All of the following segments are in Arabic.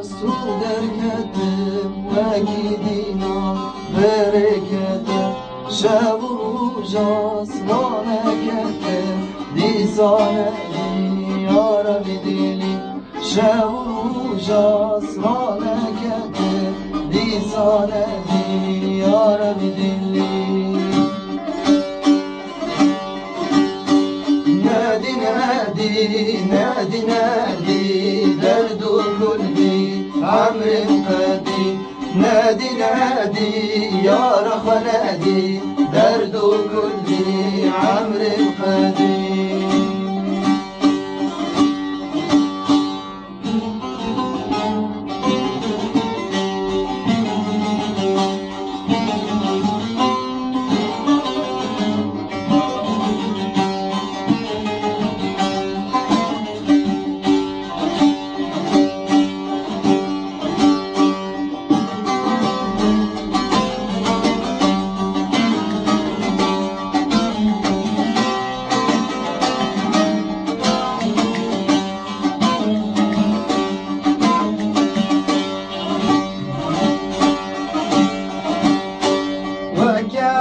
Su derketim ve gidina bereketim şevuru jasmane ketim dizane diyara bidili şevuru jasmane ketim dizane diyara bidili nadi nadi nadi nadi derdu kulbi عمري مقادي نادي نادي يا رخ نادي درد كلي عمري مقادي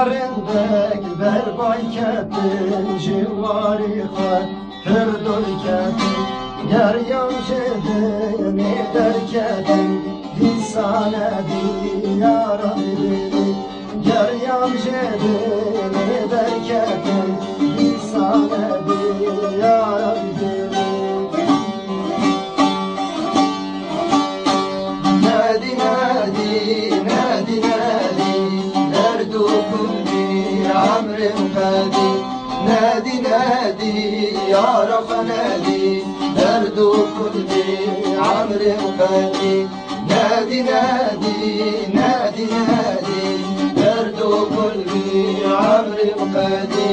رندك بربای کتن جواری خود هر دل کتن گریان شده نیدر کتن دیسانه دیارا بیدی گریان شده نیدر کتن دیسانه دیارا بیدی نادی نادی نادی نادی دردو عمري مقادي نادي نادي يا رب نادي دردو قلبي عمري مقادي نادي نادي نادي نادي دردو قلبي عمري مقادي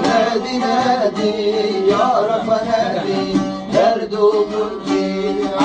نادي نادي يا رب نادي دردو قلبي